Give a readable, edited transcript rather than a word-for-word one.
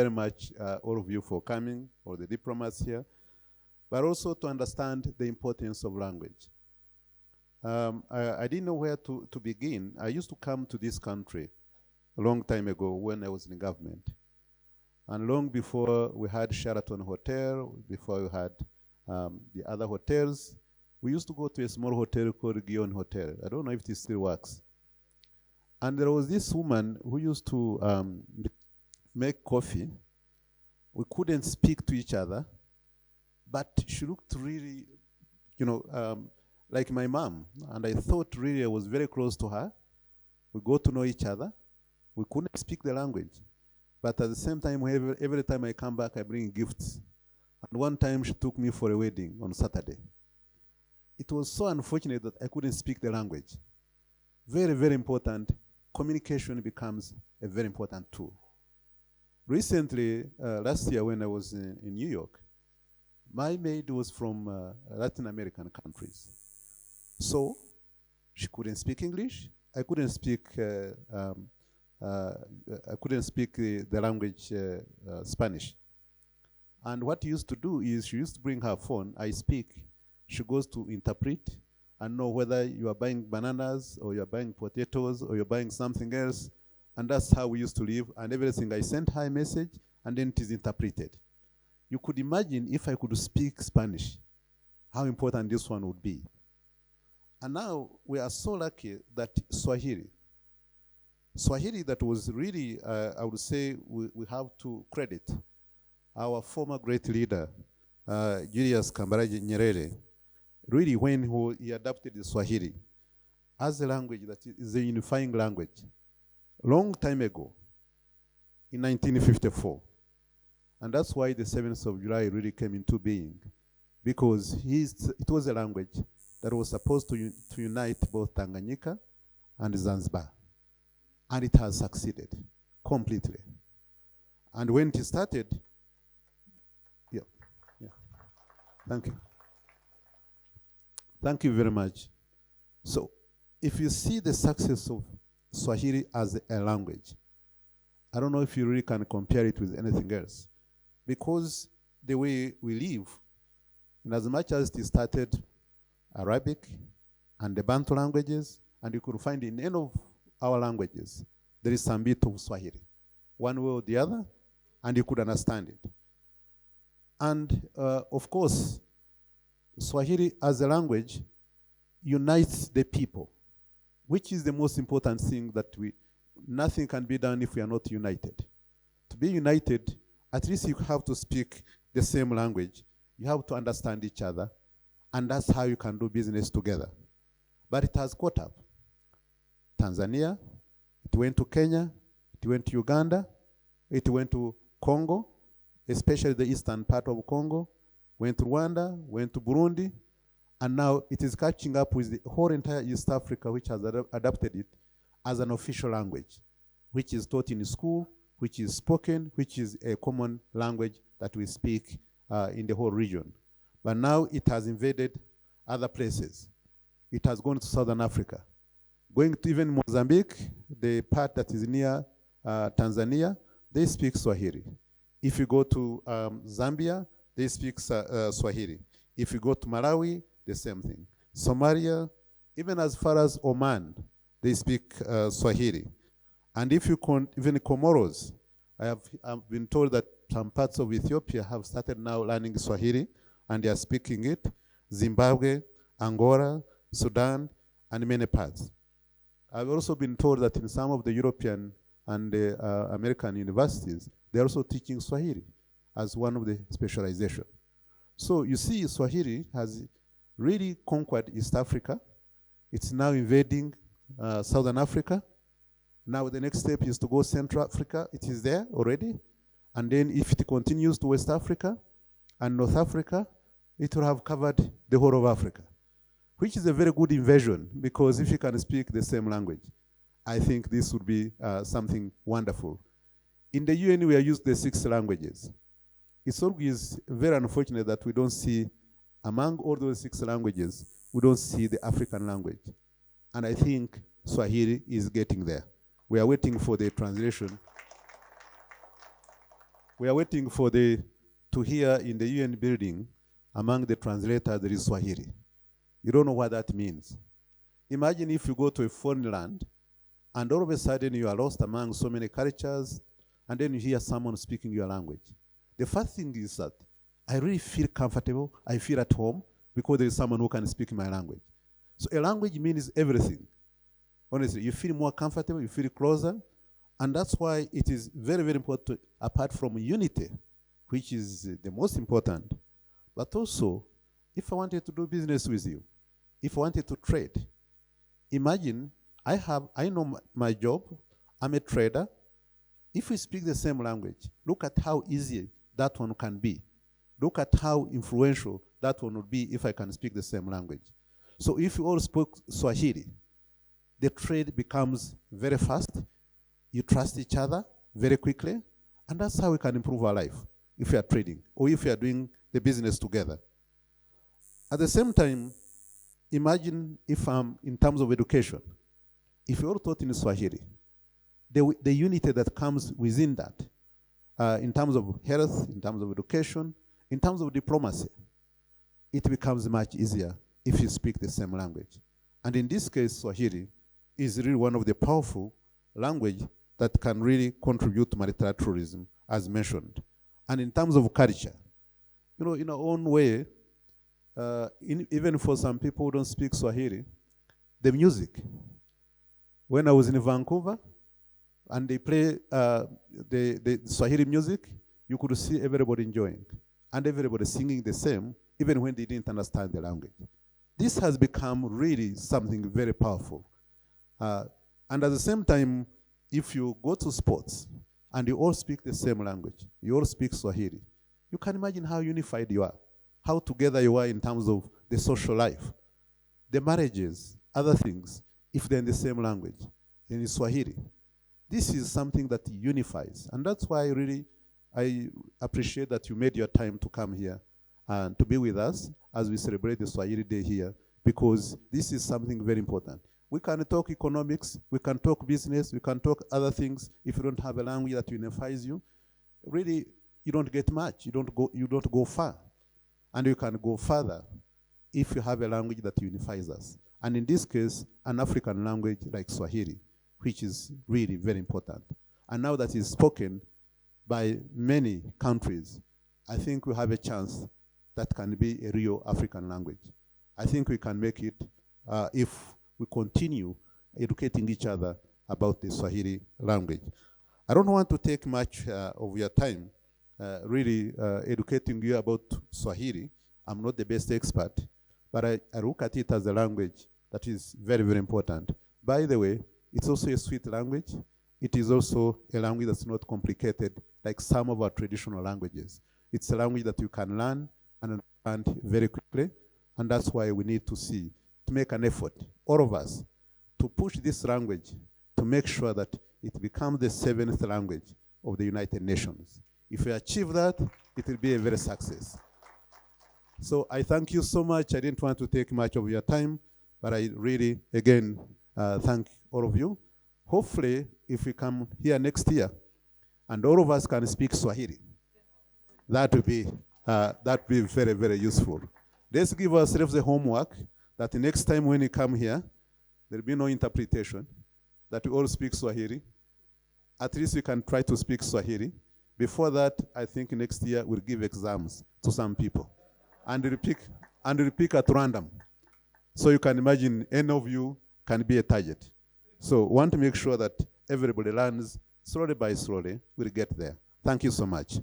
very much, all of you, for coming, or the diplomats here, but also to understand the importance of language. I didn't know where to begin. I used to come to this country a long time ago when I was in government. And long before we had Sheraton Hotel, before we had the other hotels, we used to go to a small hotel called Gion Hotel. I don't know if it still works. And there was this woman who used to make coffee. We couldn't speak to each other, but she looked really, like my mom. And I thought really I was very close to her. We got to know each other. We couldn't speak the language. But at the same time, every time I come back, I bring gifts. And one time she took me for a wedding on Saturday. It was so unfortunate that I couldn't speak the language. Very, very important. Communication becomes a very important tool. Recently, last year when I was in New York, my maid was from Latin American countries. So she couldn't speak English. I couldn't speak the language Spanish. And what she used to do is she used to bring her phone. I speak. She goes to interpret and know whether you are buying bananas or you're buying potatoes or you're buying something else. And that's how we used to live. And everything, I sent her a message and then it is interpreted. You could imagine if I could speak Spanish, how important this one would be. And now we are so lucky that Swahili that was really, I would say, we have to credit our former great leader, Julius Kambarage Nyerere, really when he adopted the Swahili as a language that is a unifying language, long time ago, in 1954. And that's why the 7th of July really came into being, because it was a language that was supposed to unite both Tanganyika and Zanzibar. And it has succeeded completely. And when it started, yeah. Thank you. Thank you very much. So, if you see the success of Swahili as a language, I don't know if you really can compare it with anything else. Because the way we live, in as much as it started Arabic and the Bantu languages, and you could find in any of our languages, there is some bit of Swahili, one way or the other, and you could understand it. And of course, Swahili as a language unites the people, which is the most important thing that nothing can be done if we are not united. To be united, at least you have to speak the same language. You have to understand each other, and that's how you can do business together. But it has caught up. Tanzania, it went to Kenya, it went to Uganda, it went to Congo, especially the eastern part of Congo, went to Rwanda, went to Burundi, and now it is catching up with the whole entire East Africa, which has adopted it as an official language, which is taught in school, which is spoken, which is a common language that we speak in the whole region. But now it has invaded other places. It has gone to Southern Africa. Going to even Mozambique, the part that is near Tanzania, they speak Swahili. If you go to Zambia, they speak Swahili. If you go to Malawi, the same thing. Somalia, even as far as Oman, they speak Swahili. And if you even Comoros, I've been told that some parts of Ethiopia have started now learning Swahili, and they are speaking it. Zimbabwe, Angola, Sudan, and many parts. I've also been told that in some of the European and American universities, they're also teaching Swahili as one of the specialization. So you see, Swahili has really conquered East Africa. It's now invading Southern Africa. Now the next step is to go Central Africa. It is there already. And then if it continues to West Africa and North Africa, it will have covered the whole of Africa, which is a very good invasion, because if you can speak the same language, I think this would be something wonderful. In the UN, we are used the 6 languages. It's always very unfortunate that we don't see, among all those 6 languages, we don't see the African language. And I think Swahili is getting there. We are waiting for the translation. We are waiting for to hear in the UN building, among the translators, there is Swahili. You don't know what that means. Imagine if you go to a foreign land, and all of a sudden you are lost among so many cultures, and then you hear someone speaking your language. The first thing is that I really feel comfortable, I feel at home, because there is someone who can speak my language. So a language means everything. Honestly, you feel more comfortable, you feel closer, and that's why it is very, very important, apart from unity, which is the most important. But also, if I wanted to do business with you, if I wanted to trade, imagine I know my job, I'm a trader. If we speak the same language, look at how easy that one can be. Look at how influential that one would be if I can speak the same language. So if you all spoke Swahili, the trade becomes very fast. You trust each other very quickly, and that's how we can improve our life if we are trading or if we are doing the business together. At the same time, imagine if in terms of education, if you're all taught in Swahili, the unity that comes within that, in terms of health, in terms of education, in terms of diplomacy, it becomes much easier if you speak the same language. And in this case, Swahili is really one of the powerful languages that can really contribute to multilateralism, as mentioned. And in terms of culture, you know, in our own way, even for some people who don't speak Swahili, the music. When I was in Vancouver, and they play the Swahili music, you could see everybody enjoying, and everybody singing the same, even when they didn't understand the language. This has become really something very powerful. And at the same time, if you go to sports, and you all speak the same language, you all speak Swahili, you can imagine how unified you are, how together you are in terms of the social life, the marriages, other things, if they're in the same language, in Swahili. This is something that unifies, and that's why really I appreciate that you made your time to come here and to be with us as we celebrate the Swahili Day here, because this is something very important. We can talk economics, we can talk business, we can talk other things. If you don't have a language that unifies you, really you don't get much, you don't go far. And you can go further if you have a language that unifies us. And in this case, an African language like Swahili, which is really very important. And now that it's spoken by many countries, I think we have a chance that can be a real African language. I think we can make it if we continue educating each other about the Swahili language. I don't want to take much of your time really educating you about Swahili. I'm not the best expert, but I look at it as a language that is very, very important. By the way, it's also a sweet language. It is also a language that's not complicated like some of our traditional languages. It's a language that you can learn and understand very quickly, and that's why we need to make an effort, all of us, to push this language to make sure that it becomes the 7th language of the United Nations. If we achieve that, it will be a very success. So I thank you so much. I didn't want to take much of your time, but I really, again, thank all of you. Hopefully, if we come here next year, and all of us can speak Swahili, that would be very, very useful. Let's give ourselves the homework that the next time when you come here, there will be no interpretation, that we all speak Swahili. At least we can try to speak Swahili. Before that, I think next year we'll give exams to some people. And we'll pick at random. So you can imagine any of you can be a target. So want to make sure that everybody learns slowly by slowly, we'll get there. Thank you so much.